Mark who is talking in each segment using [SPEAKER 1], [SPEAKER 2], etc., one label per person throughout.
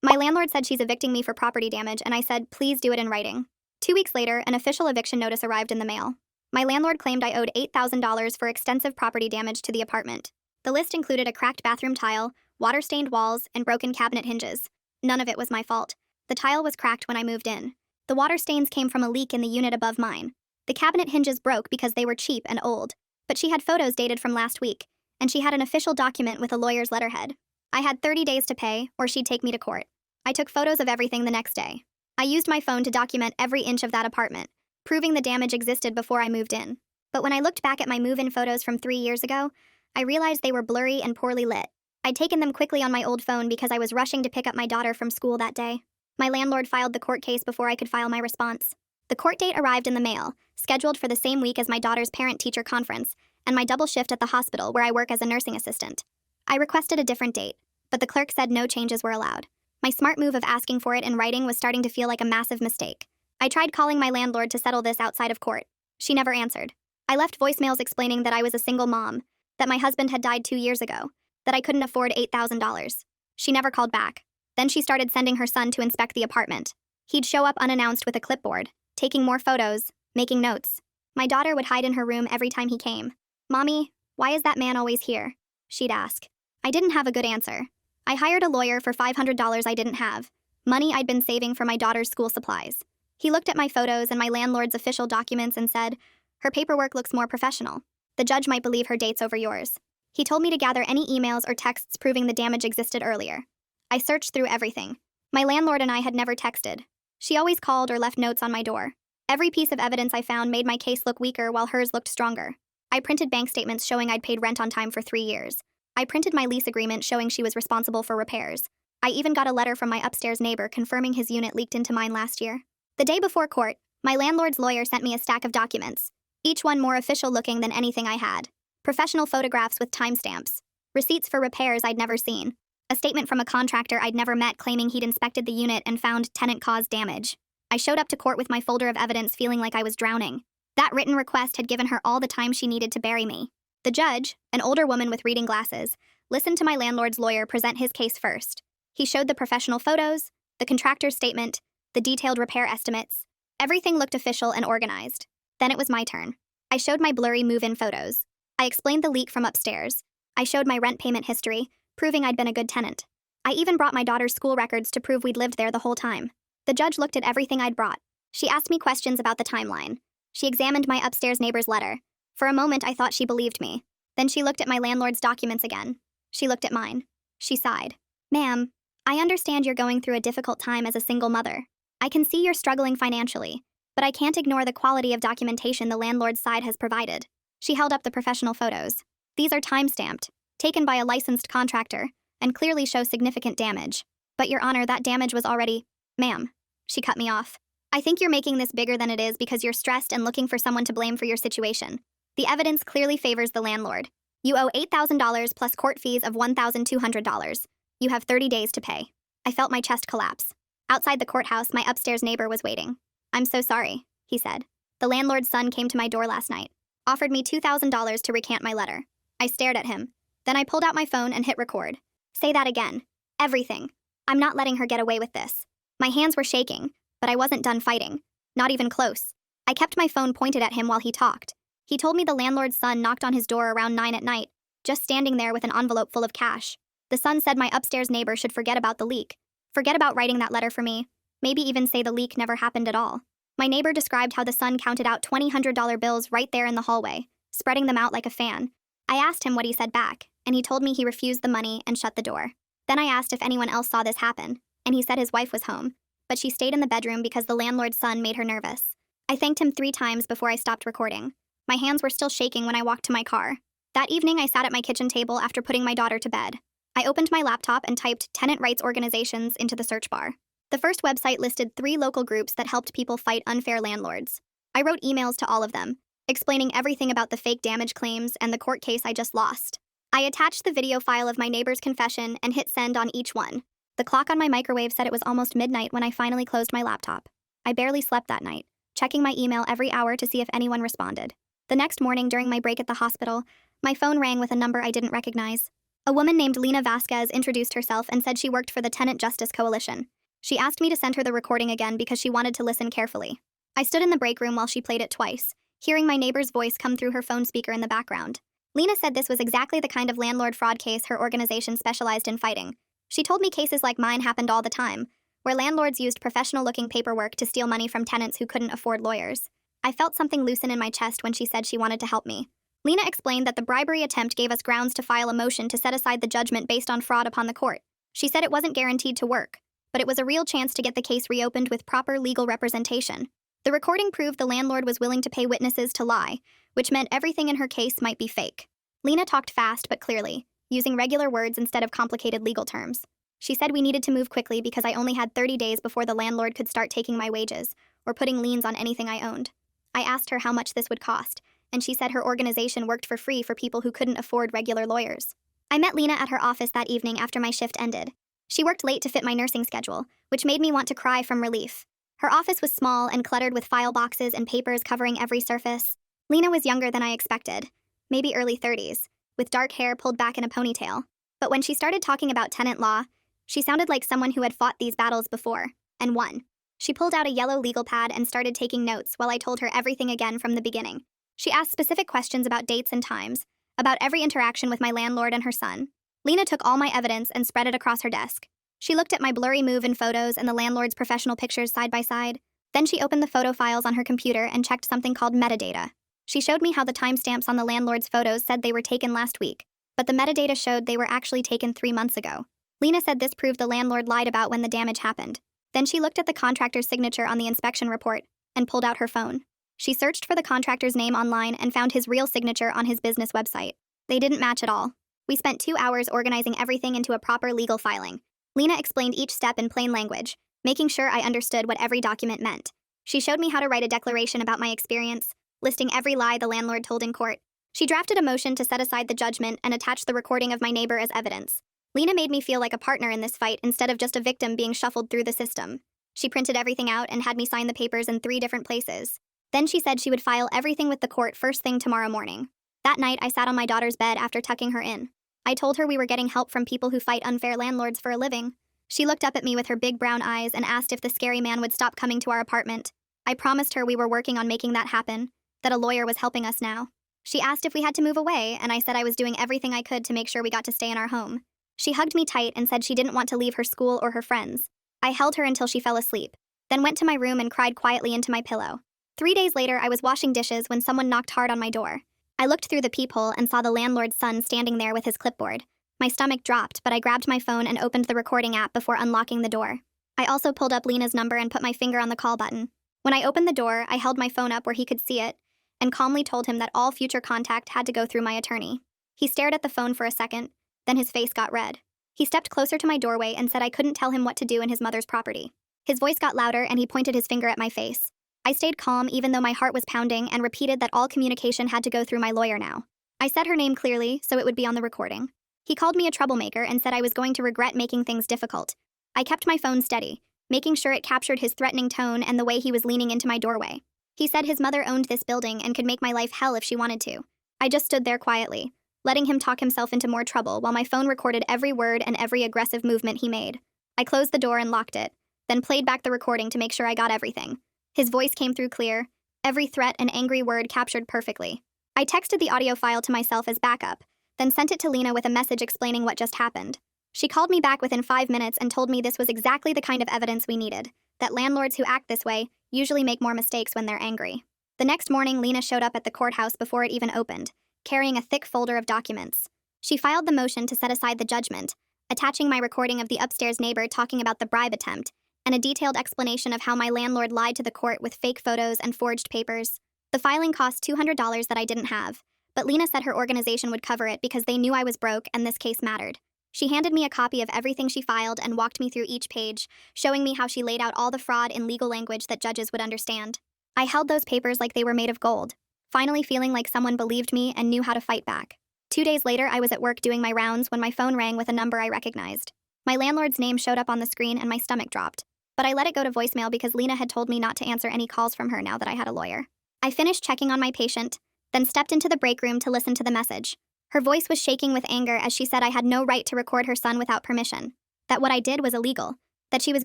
[SPEAKER 1] My landlord said she's evicting me for property damage, and I said, please do it in writing. 2 weeks later, an official eviction notice arrived in the mail. My landlord claimed I owed $8,000 for extensive property damage to the apartment. The list included a cracked bathroom tile, water-stained walls, and broken cabinet hinges. None of it was my fault. The tile was cracked when I moved in. The water stains came from a leak in the unit above mine. The cabinet hinges broke because they were cheap and old. But she had photos dated from last week, and she had an official document with a lawyer's letterhead. I had 30 days to pay, or she'd take me to court. I took photos of everything the next day. I used my phone to document every inch of that apartment, proving the damage existed before I moved in. But when I looked back at my move-in photos from 3 years ago, I realized they were blurry and poorly lit. I'd taken them quickly on my old phone because I was rushing to pick up my daughter from school that day. My landlord filed the court case before I could file my response. The court date arrived in the mail, scheduled for the same week as my daughter's parent-teacher conference, and my double shift at the hospital where I work as a nursing assistant. I requested a different date, but the clerk said no changes were allowed. My smart move of asking for it in writing was starting to feel like a massive mistake. I tried calling my landlord to settle this outside of court. She never answered. I left voicemails explaining that I was a single mom, that my husband had died 2 years ago, that I couldn't afford $8,000. She never called back. Then she started sending her son to inspect the apartment. He'd show up unannounced with a clipboard, taking more photos, making notes. My daughter would hide in her room every time he came. "Mommy, why is that man always here?" she'd ask. I didn't have a good answer. I hired a lawyer for $500 I didn't have, money I'd been saving for my daughter's school supplies. He looked at my photos and my landlord's official documents and said, "Her paperwork looks more professional. The judge might believe her dates over yours." He told me to gather any emails or texts proving the damage existed earlier. I searched through everything. My landlord and I had never texted. She always called or left notes on my door. Every piece of evidence I found made my case look weaker while hers looked stronger. I printed bank statements showing I'd paid rent on time for 3 years. I printed my lease agreement showing she was responsible for repairs. I even got a letter from my upstairs neighbor confirming his unit leaked into mine last year. The day before court, my landlord's lawyer sent me a stack of documents, each one more official looking than anything I had. Professional photographs with timestamps, receipts for repairs I'd never seen, a statement from a contractor I'd never met claiming he'd inspected the unit and found tenant-caused damage. I showed up to court with my folder of evidence feeling like I was drowning. That written request had given her all the time she needed to bury me. The judge, an older woman with reading glasses, listened to my landlord's lawyer present his case first. He showed the professional photos, the contractor's statement, the detailed repair estimates. Everything looked official and organized. Then it was my turn. I showed my blurry move-in photos. I explained the leak from upstairs. I showed my rent payment history, proving I'd been a good tenant. I even brought my daughter's school records to prove we'd lived there the whole time. The judge looked at everything I'd brought. She asked me questions about the timeline. She examined my upstairs neighbor's letter. For a moment, I thought she believed me. Then she looked at my landlord's documents again. She looked at mine. She sighed. "Ma'am, I understand you're going through a difficult time as a single mother. I can see you're struggling financially, but I can't ignore the quality of documentation the landlord's side has provided." She held up the professional photos. "These are time-stamped, taken by a licensed contractor, and clearly show significant damage. But, Your Honor, that damage was already—" "Ma'am," she cut me off. "I think you're making this bigger than it is because you're stressed and looking for someone to blame for your situation. The evidence clearly favors the landlord. You owe $8,000 plus court fees of $1,200. You have 30 days to pay." I felt my chest collapse. Outside the courthouse, my upstairs neighbor was waiting. "I'm so sorry," he said. "The landlord's son came to my door last night, offered me $2,000 to recant my letter." I stared at him. Then I pulled out my phone and hit record. "Say that again. Everything. I'm not letting her get away with this." My hands were shaking, but I wasn't done fighting. Not even close. I kept my phone pointed at him while he talked. He told me the landlord's son knocked on his door around 9 at night, just standing there with an envelope full of cash. The son said my upstairs neighbor should forget about the leak. Forget about writing that letter for me. Maybe even say the leak never happened at all. My neighbor described how the son counted out $200 bills right there in the hallway, spreading them out like a fan. I asked him what he said back, and he told me he refused the money and shut the door. Then I asked if anyone else saw this happen, and he said his wife was home, but she stayed in the bedroom because the landlord's son made her nervous. I thanked him 3 times before I stopped recording. My hands were still shaking when I walked to my car. That evening, I sat at my kitchen table after putting my daughter to bed. I opened my laptop and typed tenant rights organizations into the search bar. The first website listed 3 local groups that helped people fight unfair landlords. I wrote emails to all of them, explaining everything about the fake damage claims and the court case I just lost. I attached the video file of my neighbor's confession and hit send on each one. The clock on my microwave said it was almost midnight when I finally closed my laptop. I barely slept that night, checking my email every hour to see if anyone responded. The next morning during my break at the hospital, my phone rang with a number I didn't recognize. A woman named Lena Vasquez introduced herself and said she worked for the Tenant Justice Coalition. She asked me to send her the recording again because she wanted to listen carefully. I stood in the break room while she played it twice, hearing my neighbor's voice come through her phone speaker in the background. Lena said this was exactly the kind of landlord fraud case her organization specialized in fighting. She told me cases like mine happened all the time, where landlords used professional-looking paperwork to steal money from tenants who couldn't afford lawyers. I felt something loosen in my chest when she said she wanted to help me. Lena explained that the bribery attempt gave us grounds to file a motion to set aside the judgment based on fraud upon the court. She said it wasn't guaranteed to work, but it was a real chance to get the case reopened with proper legal representation. The recording proved the landlord was willing to pay witnesses to lie, which meant everything in her case might be fake. Lena talked fast but clearly, using regular words instead of complicated legal terms. She said we needed to move quickly because I only had 30 days before the landlord could start taking my wages or putting liens on anything I owned. I asked her how much this would cost, and she said her organization worked for free for people who couldn't afford regular lawyers. I met Lena at her office that evening after my shift ended. She worked late to fit my nursing schedule, which made me want to cry from relief. Her office was small and cluttered with file boxes and papers covering every surface. Lena was younger than I expected, maybe early 30s, with dark hair pulled back in a ponytail. But when she started talking about tenant law, she sounded like someone who had fought these battles before, and won. She pulled out a yellow legal pad and started taking notes while I told her everything again from the beginning. She asked specific questions about dates and times, about every interaction with my landlord and her son. Lena took all my evidence and spread it across her desk. She looked at my blurry move-in photos and the landlord's professional pictures side by side. Then she opened the photo files on her computer and checked something called metadata. She showed me how the timestamps on the landlord's photos said they were taken last week, but the metadata showed they were actually taken 3 months ago. Lena said this proved the landlord lied about when the damage happened. Then she looked at the contractor's signature on the inspection report and pulled out her phone. She searched for the contractor's name online and found his real signature on his business website. They didn't match at all. We spent 2 hours organizing everything into a proper legal filing. Lena explained each step in plain language, making sure I understood what every document meant. She showed me how to write a declaration about my experience, listing every lie the landlord told in court. She drafted a motion to set aside the judgment and attached the recording of my neighbor as evidence. Lena made me feel like a partner in this fight instead of just a victim being shuffled through the system. She printed everything out and had me sign the papers in 3 different places. Then she said she would file everything with the court first thing tomorrow morning. That night, I sat on my daughter's bed after tucking her in. I told her we were getting help from people who fight unfair landlords for a living. She looked up at me with her big brown eyes and asked if the scary man would stop coming to our apartment. I promised her we were working on making that happen, that a lawyer was helping us now. She asked if we had to move away, and I said I was doing everything I could to make sure we got to stay in our home. She hugged me tight and said she didn't want to leave her school or her friends. I held her until she fell asleep, then went to my room and cried quietly into my pillow. 3 days later, I was washing dishes when someone knocked hard on my door. I looked through the peephole and saw the landlord's son standing there with his clipboard. My stomach dropped, but I grabbed my phone and opened the recording app before unlocking the door. I also pulled up Lena's number and put my finger on the call button. When I opened the door, I held my phone up where he could see it and calmly told him that all future contact had to go through my attorney. He stared at the phone for a second, then his face got red. He stepped closer to my doorway and said I couldn't tell him what to do in his mother's property. His voice got louder and he pointed his finger at my face. I stayed calm even though my heart was pounding and repeated that all communication had to go through my lawyer now. I said her name clearly so it would be on the recording. He called me a troublemaker and said I was going to regret making things difficult. I kept my phone steady, making sure it captured his threatening tone and the way he was leaning into my doorway. He said his mother owned this building and could make my life hell if she wanted to. I just stood there quietly, letting him talk himself into more trouble while my phone recorded every word and every aggressive movement he made. I closed the door and locked it, then played back the recording to make sure I got everything. His voice came through clear, every threat and angry word captured perfectly. I texted the audio file to myself as backup, then sent it to Lena with a message explaining what just happened. She called me back within 5 minutes and told me this was exactly the kind of evidence we needed, that landlords who act this way usually make more mistakes when they're angry. The next morning, Lena showed up at the courthouse before it even opened, carrying a thick folder of documents. She filed the motion to set aside the judgment, attaching my recording of the upstairs neighbor talking about the bribe attempt, and a detailed explanation of how my landlord lied to the court with fake photos and forged papers. The filing cost $200 that I didn't have, but Lena said her organization would cover it because they knew I was broke and this case mattered. She handed me a copy of everything she filed and walked me through each page, showing me how she laid out all the fraud in legal language that judges would understand. I held those papers like they were made of gold, finally feeling like someone believed me and knew how to fight back. 2 days later, I was at work doing my rounds when my phone rang with a number I recognized. My landlord's name showed up on the screen and my stomach dropped. But I let it go to voicemail because Lena had told me not to answer any calls from her now that I had a lawyer. I finished checking on my patient, then stepped into the break room to listen to the message. Her voice was shaking with anger as she said I had no right to record her son without permission, that what I did was illegal, that she was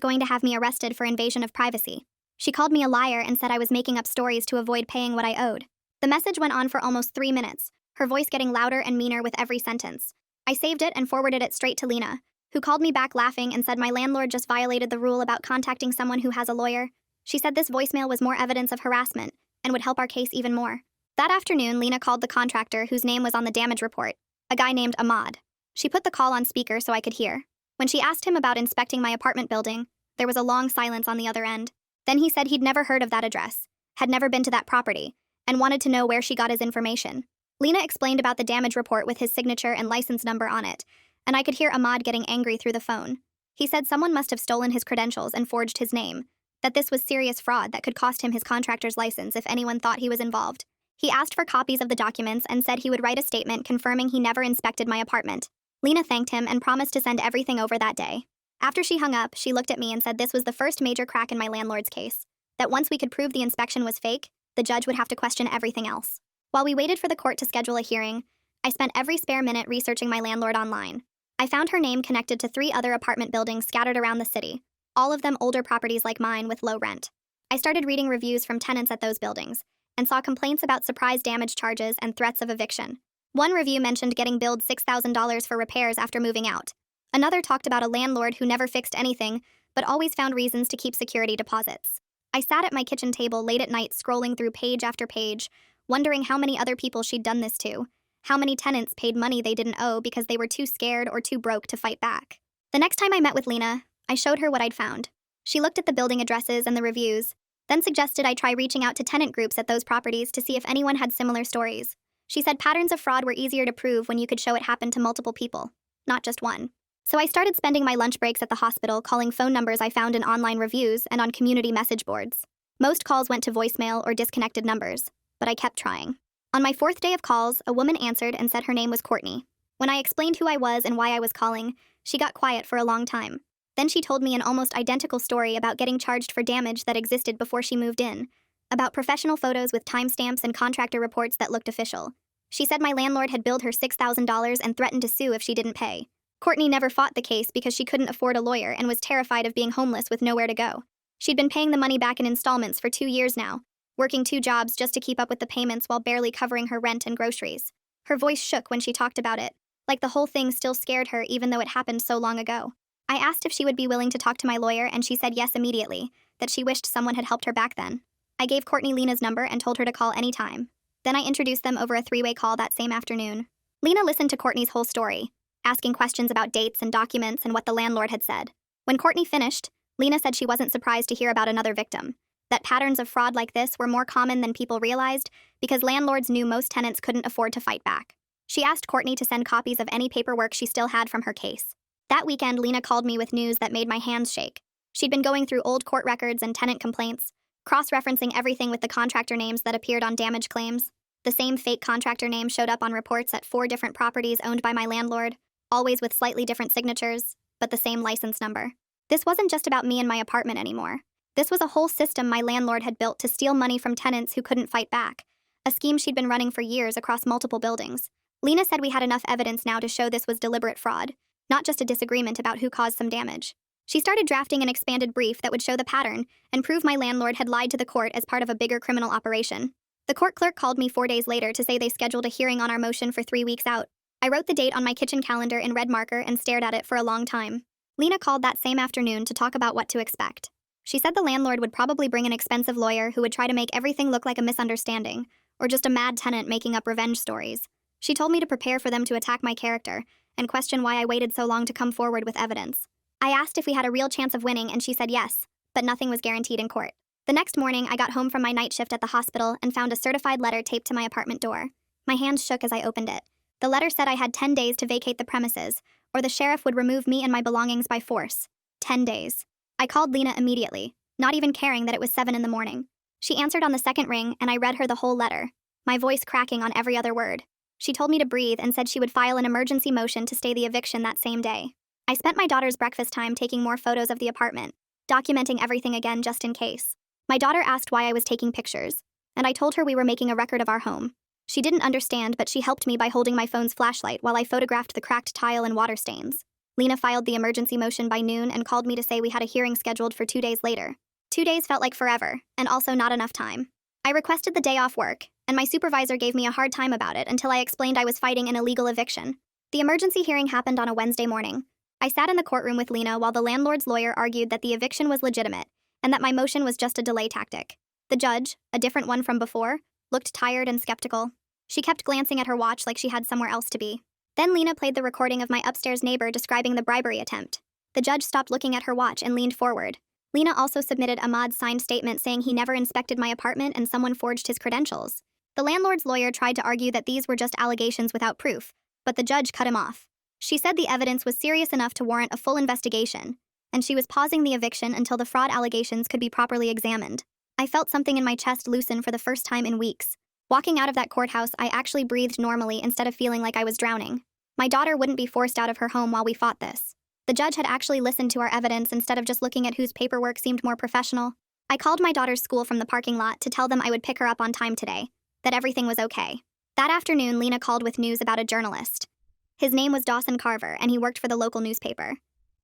[SPEAKER 1] going to have me arrested for invasion of privacy. She called me a liar and said I was making up stories to avoid paying what I owed. The message went on for almost 3 minutes, her voice getting louder and meaner with every sentence. I saved it and forwarded it straight to Lena, who called me back laughing and said my landlord just violated the rule about contacting someone who has a lawyer. She said this voicemail was more evidence of harassment and would help our case even more. That afternoon, Lena called the contractor whose name was on the damage report, a guy named Ahmad. She put the call on speaker so I could hear. When she asked him about inspecting my apartment building, there was a long silence on the other end. Then he said he'd never heard of that address, had never been to that property, and wanted to know where she got his information. Lena explained about the damage report with his signature and license number on it, and I could hear Ahmad getting angry through the phone. He said someone must have stolen his credentials and forged his name, that this was serious fraud that could cost him his contractor's license if anyone thought he was involved. He asked for copies of the documents and said he would write a statement confirming he never inspected my apartment. Lena thanked him and promised to send everything over that day. After she hung up, she looked at me and said this was the first major crack in my landlord's case, that once we could prove the inspection was fake, the judge would have to question everything else. While we waited for the court to schedule a hearing, I spent every spare minute researching my landlord online. I found her name connected to 3 other apartment buildings scattered around the city, all of them older properties like mine with low rent. I started reading reviews from tenants at those buildings, and saw complaints about surprise damage charges and threats of eviction. One review mentioned getting billed $6,000 for repairs after moving out. Another talked about a landlord who never fixed anything, but always found reasons to keep security deposits. I sat at my kitchen table late at night scrolling through page after page, wondering how many other people she'd done this to, how many tenants paid money they didn't owe because they were too scared or too broke to fight back. The next time I met with Lena, I showed her what I'd found. She looked at the building addresses and the reviews, then suggested I try reaching out to tenant groups at those properties to see if anyone had similar stories. She said patterns of fraud were easier to prove when you could show it happened to multiple people, not just one. So I started spending my lunch breaks at the hospital calling phone numbers I found in online reviews and on community message boards. Most calls went to voicemail or disconnected numbers, but I kept trying. On my 4th day of calls, a woman answered and said her name was Courtney. When I explained who I was and why I was calling, she got quiet for a long time. Then she told me an almost identical story about getting charged for damage that existed before she moved in, about professional photos with timestamps and contractor reports that looked official. She said my landlord had billed her $6,000 and threatened to sue if she didn't pay. Courtney never fought the case because she couldn't afford a lawyer and was terrified of being homeless with nowhere to go. She'd been paying the money back in installments for 2 years now, working 2 jobs just to keep up with the payments while barely covering her rent and groceries. Her voice shook when she talked about it, like the whole thing still scared her even though it happened so long ago. I asked if she would be willing to talk to my lawyer and she said yes immediately, that she wished someone had helped her back then. I gave Courtney Lena's number and told her to call anytime. Then I introduced them over a 3-way call that same afternoon. Lena listened to Courtney's whole story, asking questions about dates and documents and what the landlord had said. When Courtney finished, Lena said she wasn't surprised to hear about another victim, that patterns of fraud like this were more common than people realized because landlords knew most tenants couldn't afford to fight back. She asked Courtney to send copies of any paperwork she still had from her case. That weekend, Lena called me with news that made my hands shake. She'd been going through old court records and tenant complaints, cross-referencing everything with the contractor names that appeared on damage claims. The same fake contractor name showed up on reports at 4 different properties owned by my landlord, always with slightly different signatures, but the same license number. This wasn't just about me and my apartment anymore. This was a whole system my landlord had built to steal money from tenants who couldn't fight back, a scheme she'd been running for years across multiple buildings. Lena said we had enough evidence now to show this was deliberate fraud, not just a disagreement about who caused some damage. She started drafting an expanded brief that would show the pattern and prove my landlord had lied to the court as part of a bigger criminal operation. The court clerk called me 4 days later to say they scheduled a hearing on our motion for 3 weeks out. I wrote the date on my kitchen calendar in red marker and stared at it for a long time. Lena called that same afternoon to talk about what to expect. She said the landlord would probably bring an expensive lawyer who would try to make everything look like a misunderstanding, or just a mad tenant making up revenge stories. She told me to prepare for them to attack my character and question why I waited so long to come forward with evidence. I asked if we had a real chance of winning and she said yes, but nothing was guaranteed in court. The next morning, I got home from my night shift at the hospital and found a certified letter taped to my apartment door. My hands shook as I opened it. The letter said I had 10 days to vacate the premises, or the sheriff would remove me and my belongings by force. 10 days. I called Lena immediately, not even caring that it was 7 in the morning. She answered on the second ring and I read her the whole letter, my voice cracking on every other word. She told me to breathe and said she would file an emergency motion to stay the eviction that same day. I spent my daughter's breakfast time taking more photos of the apartment, documenting everything again just in case. My daughter asked why I was taking pictures, and I told her we were making a record of our home. She didn't understand, but she helped me by holding my phone's flashlight while I photographed the cracked tile and water stains. Lena filed the emergency motion by noon and called me to say we had a hearing scheduled for 2 days later. 2 days felt like forever, and also not enough time. I requested the day off work, and my supervisor gave me a hard time about it until I explained I was fighting an illegal eviction. The emergency hearing happened on a Wednesday morning. I sat in the courtroom with Lena while the landlord's lawyer argued that the eviction was legitimate and that my motion was just a delay tactic. The judge, a different one from before, looked tired and skeptical. She kept glancing at her watch like she had somewhere else to be. Then Lena played the recording of my upstairs neighbor describing the bribery attempt. The judge stopped looking at her watch and leaned forward. Lena also submitted Ahmad's signed statement saying he never inspected my apartment and someone forged his credentials. The landlord's lawyer tried to argue that these were just allegations without proof, but the judge cut him off. She said the evidence was serious enough to warrant a full investigation, and she was pausing the eviction until the fraud allegations could be properly examined. I felt something in my chest loosen for the first time in weeks. Walking out of that courthouse, I actually breathed normally instead of feeling like I was drowning. My daughter wouldn't be forced out of her home while we fought this. The judge had actually listened to our evidence instead of just looking at whose paperwork seemed more professional. I called my daughter's school from the parking lot to tell them I would pick her up on time today, that everything was okay. That afternoon, Lena called with news about a journalist. His name was Dawson Carver, and he worked for the local newspaper.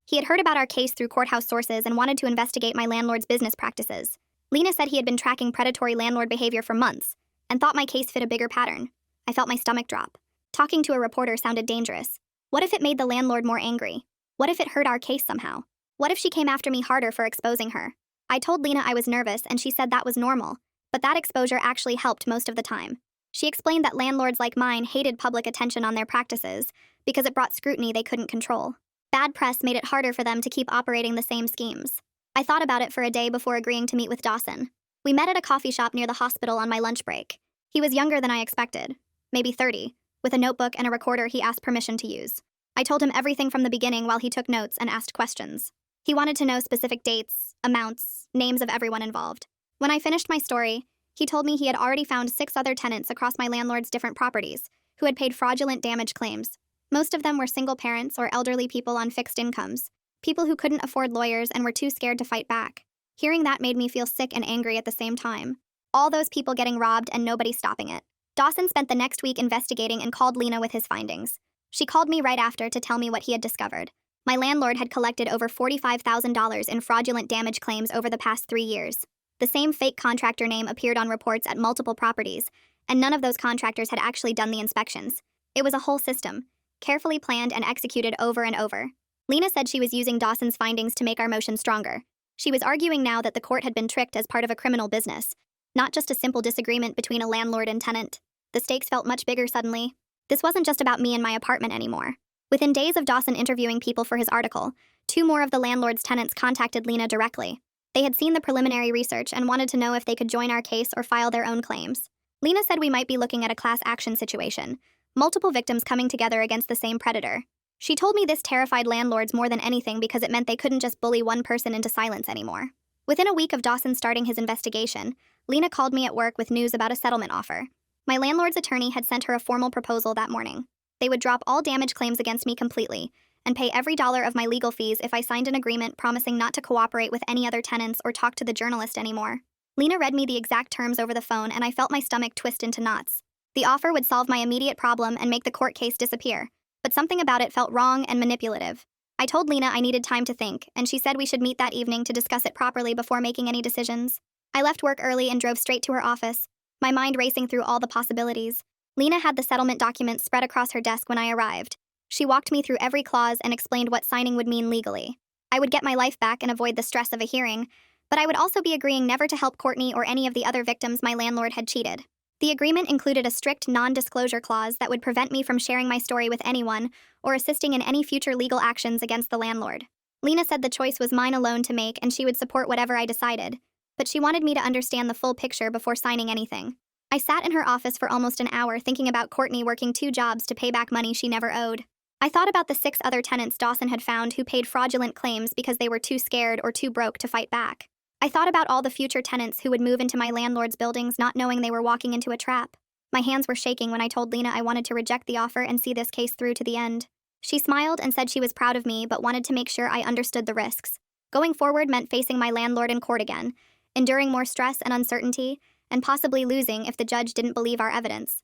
[SPEAKER 1] He had heard about our case through courthouse sources and wanted to investigate my landlord's business practices. Lena said he had been tracking predatory landlord behavior for months and thought my case fit a bigger pattern. I felt my stomach drop. Talking to a reporter sounded dangerous. What if it made the landlord more angry? What if it hurt our case somehow? What if she came after me harder for exposing her? I told Lena I was nervous, and she said that was normal, but that exposure actually helped most of the time. She explained that landlords like mine hated public attention on their practices because it brought scrutiny they couldn't control. Bad press made it harder for them to keep operating the same schemes. I thought about it for a day before agreeing to meet with Dawson. We met at a coffee shop near the hospital on my lunch break. He was younger than I expected, maybe 30, with a notebook and a recorder he asked permission to use. I told him everything from the beginning while he took notes and asked questions. He wanted to know specific dates, amounts, names of everyone involved. When I finished my story, he told me he had already found 6 other tenants across my landlord's different properties who had paid fraudulent damage claims. Most of them were single parents or elderly people on fixed incomes, people who couldn't afford lawyers and were too scared to fight back. Hearing that made me feel sick and angry at the same time. All those people getting robbed and nobody stopping it. Dawson spent the next week investigating and called Lena with his findings. She called me right after to tell me what he had discovered. My landlord had collected over $45,000 in fraudulent damage claims over the past 3 years. The same fake contractor name appeared on reports at multiple properties, and none of those contractors had actually done the inspections. It was a whole system, carefully planned and executed over and over. Lena said she was using Dawson's findings to make our motion stronger. She was arguing now that the court had been tricked as part of a criminal business, not just a simple disagreement between a landlord and tenant. The stakes felt much bigger suddenly. This wasn't just about me and my apartment anymore. Within days of Dawson interviewing people for his article, 2 more of the landlord's tenants contacted Lena directly. They had seen the preliminary research and wanted to know if they could join our case or file their own claims. Lena said we might be looking at a class action situation, multiple victims coming together against the same predator. She told me this terrified landlords more than anything because it meant they couldn't just bully one person into silence anymore. Within a week of Dawson starting his investigation, Lena called me at work with news about a settlement offer. My landlord's attorney had sent her a formal proposal that morning. They would drop all damage claims against me completely and pay every dollar of my legal fees if I signed an agreement promising not to cooperate with any other tenants or talk to the journalist anymore. Lena read me the exact terms over the phone, and I felt my stomach twist into knots. The offer would solve my immediate problem and make the court case disappear, but something about it felt wrong and manipulative. I told Lena I needed time to think, and she said we should meet that evening to discuss it properly before making any decisions. I left work early and drove straight to her office, my mind racing through all the possibilities. Lena had the settlement documents spread across her desk when I arrived. She walked me through every clause and explained what signing would mean legally. I would get my life back and avoid the stress of a hearing, but I would also be agreeing never to help Courtney or any of the other victims my landlord had cheated. The agreement included a strict non-disclosure clause that would prevent me from sharing my story with anyone or assisting in any future legal actions against the landlord. Lena said the choice was mine alone to make and she would support whatever I decided, but she wanted me to understand the full picture before signing anything. I sat in her office for almost an hour thinking about Courtney working 2 jobs to pay back money she never owed. I thought about the 6 other tenants Dawson had found who paid fraudulent claims because they were too scared or too broke to fight back. I thought about all the future tenants who would move into my landlord's buildings not knowing they were walking into a trap. My hands were shaking when I told Lena I wanted to reject the offer and see this case through to the end. She smiled and said she was proud of me but wanted to make sure I understood the risks. Going forward meant facing my landlord in court again, enduring more stress and uncertainty, and possibly losing if the judge didn't believe our evidence.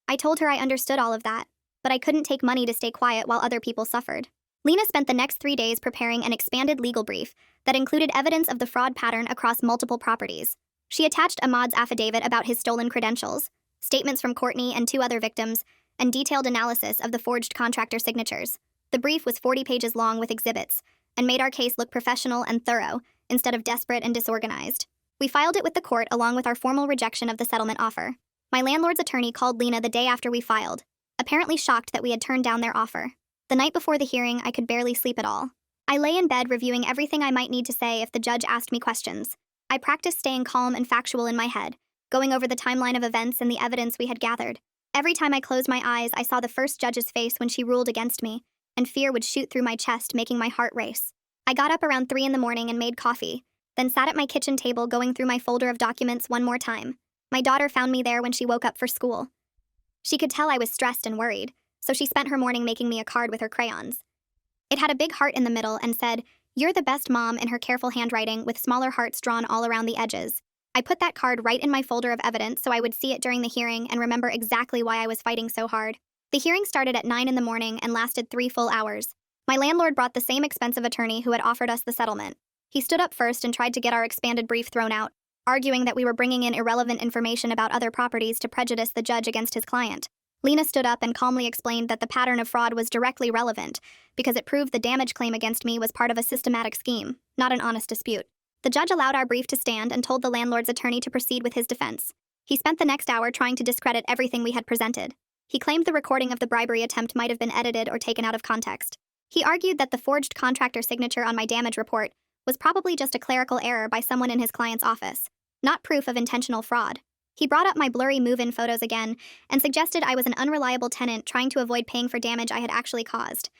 [SPEAKER 1] I told her I understood all of that, but I couldn't take money to stay quiet while other people suffered. Lena spent the next 3 days preparing an expanded legal brief that included evidence of the fraud pattern across multiple properties. She attached Ahmad's affidavit about his stolen credentials, statements from Courtney and 2 other victims, and detailed analysis of the forged contractor signatures. The brief was 40 pages long with exhibits, and made our case look professional and thorough, instead of desperate and disorganized. We filed it with the court along with our formal rejection of the settlement offer. My landlord's attorney called Lena the day after we filed, apparently shocked that we had turned down their offer. The night before the hearing, I could barely sleep at all. I lay in bed reviewing everything I might need to say if the judge asked me questions. I practiced staying calm and factual in my head, going over the timeline of events and the evidence we had gathered. Every time I closed my eyes, I saw the first judge's face when she ruled against me, and fear would shoot through my chest, making my heart race. I got up around 3 in the morning and made coffee, then sat at my kitchen table going through my folder of documents one more time. My daughter found me there when she woke up for school. She could tell I was stressed and worried, so she spent her morning making me a card with her crayons. It had a big heart in the middle and said, "You're the best mom," in her careful handwriting with smaller hearts drawn all around the edges. I put that card right in my folder of evidence so I would see it during the hearing and remember exactly why I was fighting so hard. The hearing started at 9 in the morning and lasted 3 full hours. My landlord brought the same expensive attorney who had offered us the settlement. He stood up first and tried to get our expanded brief thrown out, arguing that we were bringing in irrelevant information about other properties to prejudice the judge against his client. Lena stood up and calmly explained that the pattern of fraud was directly relevant because it proved the damage claim against me was part of a systematic scheme, not an honest dispute. The judge allowed our brief to stand and told the landlord's attorney to proceed with his defense. He spent the next hour trying to discredit everything we had presented. He claimed the recording of the bribery attempt might have been edited or taken out of context. He argued that the forged contractor signature on my damage report was probably just a clerical error by someone in his client's office, not proof of intentional fraud. He brought up my blurry move-in photos again and suggested I was an unreliable tenant trying to avoid paying for damage I had actually caused.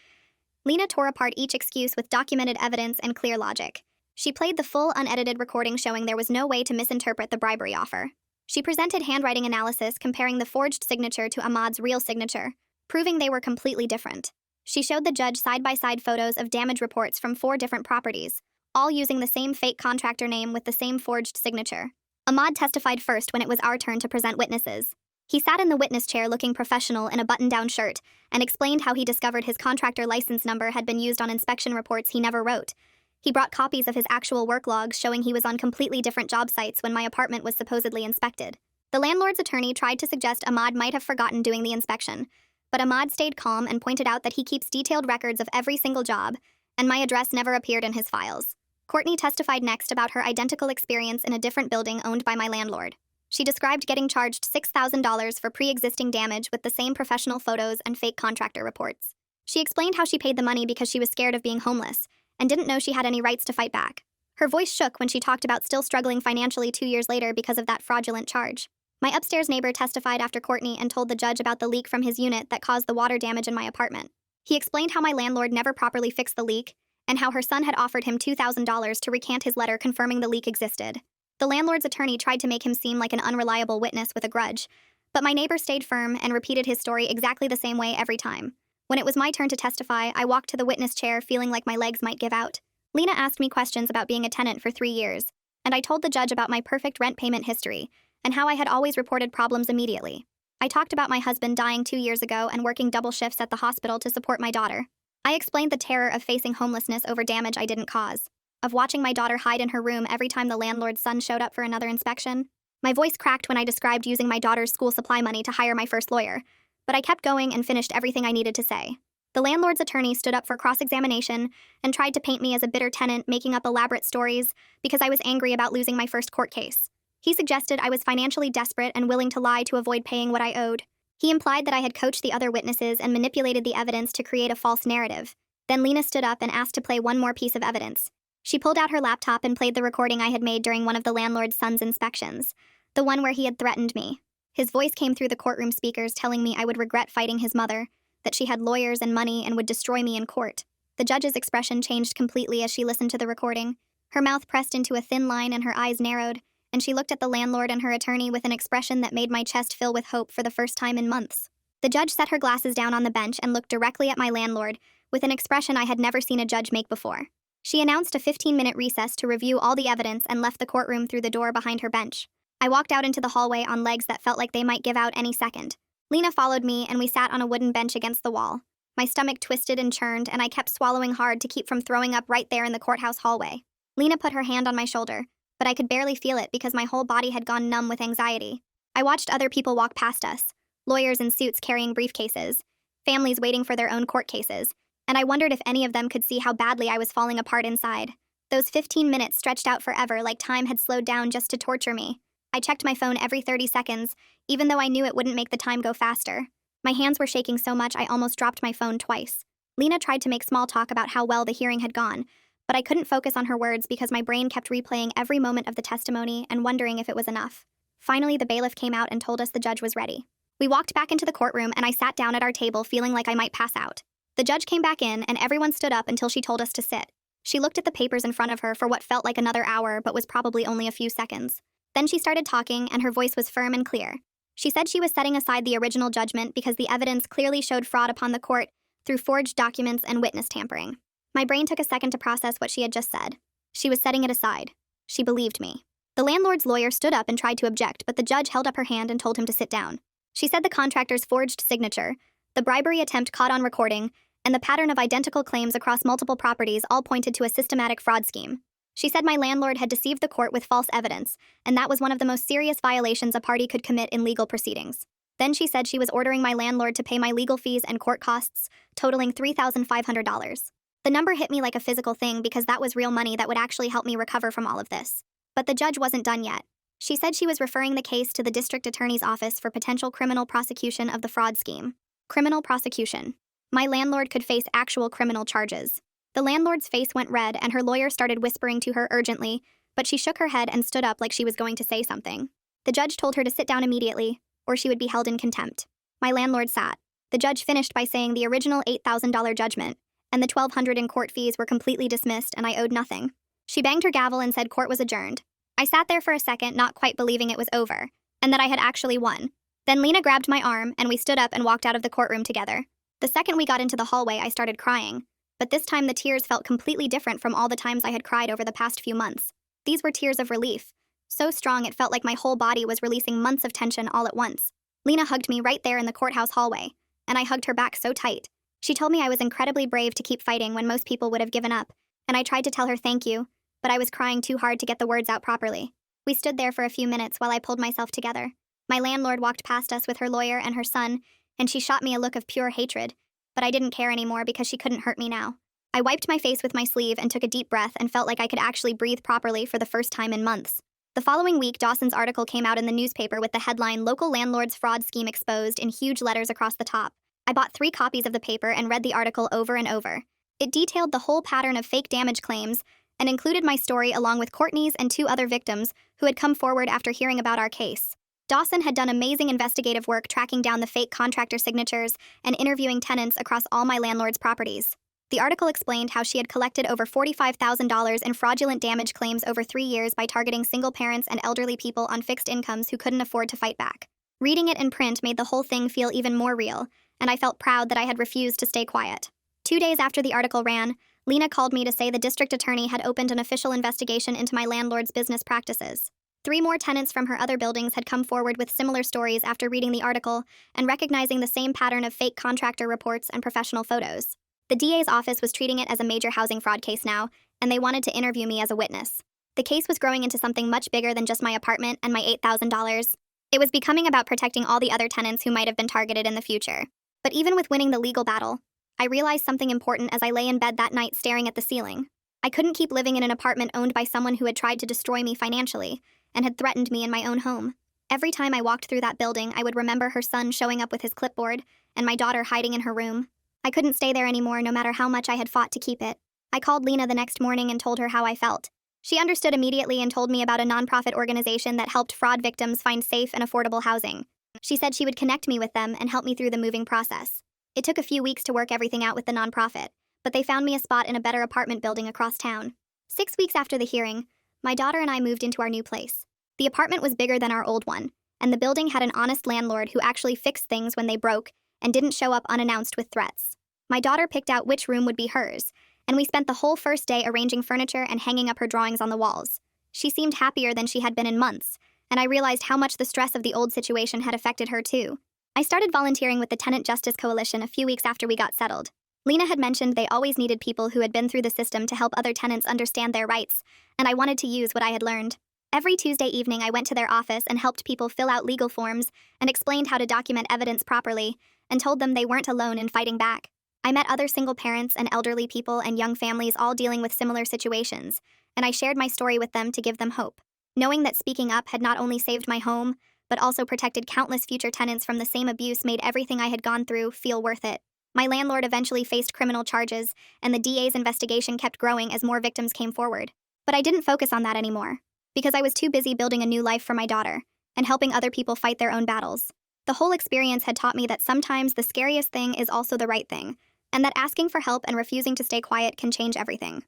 [SPEAKER 1] Lena tore apart each excuse with documented evidence and clear logic. She played the full unedited recording showing there was no way to misinterpret the bribery offer. She presented handwriting analysis comparing the forged signature to Ahmad's real signature, proving they were completely different. She showed the judge side-by-side photos of damage reports from 4 different properties, all using the same fake contractor name with the same forged signature. Ahmad testified first when it was our turn to present witnesses. He sat in the witness chair looking professional in a button-down shirt and explained how he discovered his contractor license number had been used on inspection reports he never wrote. He brought copies of his actual work logs showing he was on completely different job sites when my apartment was supposedly inspected. The landlord's attorney tried to suggest Ahmad might have forgotten doing the inspection, but Ahmad stayed calm and pointed out that he keeps detailed records of every single job, and my address never appeared in his files. Courtney testified next about her identical experience in a different building owned by my landlord. She described getting charged $6,000 for pre-existing damage with the same professional photos and fake contractor reports. She explained how she paid the money because she was scared of being homeless and didn't know she had any rights to fight back. Her voice shook when she talked about still struggling financially 2 years later because of that fraudulent charge. My upstairs neighbor testified after Courtney and told the judge about the leak from his unit that caused the water damage in my apartment. He explained how my landlord never properly fixed the leak and how her son had offered him $2,000 to recant his letter confirming the leak existed. The landlord's attorney tried to make him seem like an unreliable witness with a grudge, but my neighbor stayed firm and repeated his story exactly the same way every time. When it was my turn to testify, I walked to the witness chair feeling like my legs might give out. Lena asked me questions about being a tenant for 3 years, and I told the judge about my perfect rent payment history and how I had always reported problems immediately. I talked about my husband dying 2 years ago and working double shifts at the hospital to support my daughter. I explained the terror of facing homelessness over damage I didn't cause, of watching my daughter hide in her room every time the landlord's son showed up for another inspection. My voice cracked when I described using my daughter's school supply money to hire my first lawyer, but I kept going and finished everything I needed to say. The landlord's attorney stood up for cross-examination and tried to paint me as a bitter tenant making up elaborate stories because I was angry about losing my first court case. He suggested I was financially desperate and willing to lie to avoid paying what I owed. He implied that I had coached the other witnesses and manipulated the evidence to create a false narrative. Then Lena stood up and asked to play one more piece of evidence. She pulled out her laptop and played the recording I had made during one of the landlord's son's inspections, the one where he had threatened me. His voice came through the courtroom speakers telling me I would regret fighting his mother, that she had lawyers and money and would destroy me in court. The judge's expression changed completely as she listened to the recording. Her mouth pressed into a thin line and her eyes narrowed, and she looked at the landlord and her attorney with an expression that made my chest fill with hope for the first time in months. The judge set her glasses down on the bench and looked directly at my landlord with an expression I had never seen a judge make before. She announced a 15-minute recess to review all the evidence and left the courtroom through the door behind her bench. I walked out into the hallway on legs that felt like they might give out any second. Lena followed me, and we sat on a wooden bench against the wall. My stomach twisted and churned, and I kept swallowing hard to keep from throwing up right there in the courthouse hallway. Lena put her hand on my shoulder, but I could barely feel it because my whole body had gone numb with anxiety. I watched other people walk past us, lawyers in suits carrying briefcases, families waiting for their own court cases, and I wondered if any of them could see how badly I was falling apart inside. Those 15 minutes stretched out forever, like time had slowed down just to torture me. I checked my phone every 30 seconds, even though I knew it wouldn't make the time go faster. My hands were shaking so much I almost dropped my phone twice. Lena tried to make small talk about how well the hearing had gone, but I couldn't focus on her words because my brain kept replaying every moment of the testimony and wondering if it was enough. Finally, the bailiff came out and told us the judge was ready. We walked back into the courtroom, and I sat down at our table feeling like I might pass out. The judge came back in, and everyone stood up until she told us to sit. She looked at the papers in front of her for what felt like another hour, but was probably only a few seconds. Then she started talking, and her voice was firm and clear. She said she was setting aside the original judgment because the evidence clearly showed fraud upon the court through forged documents and witness tampering. My brain took a second to process what she had just said. She was setting it aside. She believed me. The landlord's lawyer stood up and tried to object, but the judge held up her hand and told him to sit down. She said the contractor's forged signature, the bribery attempt caught on recording, and the pattern of identical claims across multiple properties all pointed to a systematic fraud scheme. She said my landlord had deceived the court with false evidence, and that was one of the most serious violations a party could commit in legal proceedings. Then she said she was ordering my landlord to pay my legal fees and court costs, totaling $3,500. The number hit me like a physical thing because that was real money that would actually help me recover from all of this. But the judge wasn't done yet. She said she was referring the case to the district attorney's office for potential criminal prosecution of the fraud scheme. Criminal prosecution. My landlord could face actual criminal charges. The landlord's face went red, and her lawyer started whispering to her urgently, but she shook her head and stood up like she was going to say something. The judge told her to sit down immediately, or she would be held in contempt. My landlord sat. The judge finished by saying the original $8,000 judgment and the $1,200 in court fees were completely dismissed, and I owed nothing. She banged her gavel and said court was adjourned. I sat there for a second, not quite believing it was over, and that I had actually won. Then Lena grabbed my arm, and we stood up and walked out of the courtroom together. The second we got into the hallway, I started crying. But this time the tears felt completely different from all the times I had cried over the past few months. These were tears of relief. So strong it felt like my whole body was releasing months of tension all at once. Lena hugged me right there in the courthouse hallway, and I hugged her back so tight. She told me I was incredibly brave to keep fighting when most people would have given up, and I tried to tell her thank you, but I was crying too hard to get the words out properly. We stood there for a few minutes while I pulled myself together. My landlord walked past us with her lawyer and her son, and she shot me a look of pure hatred, but I didn't care anymore because she couldn't hurt me now. I wiped my face with my sleeve and took a deep breath and felt like I could actually breathe properly for the first time in months. The following week, Dawson's article came out in the newspaper with the headline, "Local Landlord's Fraud Scheme Exposed," in huge letters across the top. I bought 3 copies of the paper and read the article over and over. It detailed the whole pattern of fake damage claims and included my story along with Courtney's and 2 other victims who had come forward after hearing about our case. Dawson had done amazing investigative work tracking down the fake contractor signatures and interviewing tenants across all my landlord's properties. The article explained how she had collected over $45,000 in fraudulent damage claims over 3 years by targeting single parents and elderly people on fixed incomes who couldn't afford to fight back. Reading it in print made the whole thing feel even more real, and I felt proud that I had refused to stay quiet. 2 days after the article ran, Lena called me to say the district attorney had opened an official investigation into my landlord's business practices. 3 more tenants from her other buildings had come forward with similar stories after reading the article and recognizing the same pattern of fake contractor reports and professional photos. The DA's office was treating it as a major housing fraud case now, and they wanted to interview me as a witness. The case was growing into something much bigger than just my apartment and my $8,000. It was becoming about protecting all the other tenants who might have been targeted in the future. But even with winning the legal battle, I realized something important as I lay in bed that night staring at the ceiling. I couldn't keep living in an apartment owned by someone who had tried to destroy me financially and had threatened me in my own home. Every time I walked through that building, I would remember her son showing up with his clipboard and my daughter hiding in her room. I couldn't stay there anymore no matter how much I had fought to keep it. I called Lena the next morning and told her how I felt. She understood immediately and told me about a nonprofit organization that helped fraud victims find safe and affordable housing. She said she would connect me with them and help me through the moving process. It took a few weeks to work everything out with the nonprofit, but they found me a spot in a better apartment building across town. 6 weeks after the hearing, my daughter and I moved into our new place. The apartment was bigger than our old one, and the building had an honest landlord who actually fixed things when they broke and didn't show up unannounced with threats. My daughter picked out which room would be hers, and we spent the whole first day arranging furniture and hanging up her drawings on the walls. She seemed happier than she had been in months, and I realized how much the stress of the old situation had affected her too. I started volunteering with the Tenant Justice Coalition a few weeks after we got settled. Lena had mentioned they always needed people who had been through the system to help other tenants understand their rights, and I wanted to use what I had learned. Every Tuesday evening, I went to their office and helped people fill out legal forms and explained how to document evidence properly and told them they weren't alone in fighting back. I met other single parents and elderly people and young families all dealing with similar situations, and I shared my story with them to give them hope. Knowing that speaking up had not only saved my home, but also protected countless future tenants from the same abuse made everything I had gone through feel worth it. My landlord eventually faced criminal charges, and the DA's investigation kept growing as more victims came forward. But I didn't focus on that anymore, because I was too busy building a new life for my daughter and helping other people fight their own battles. The whole experience had taught me that sometimes the scariest thing is also the right thing, and that asking for help and refusing to stay quiet can change everything.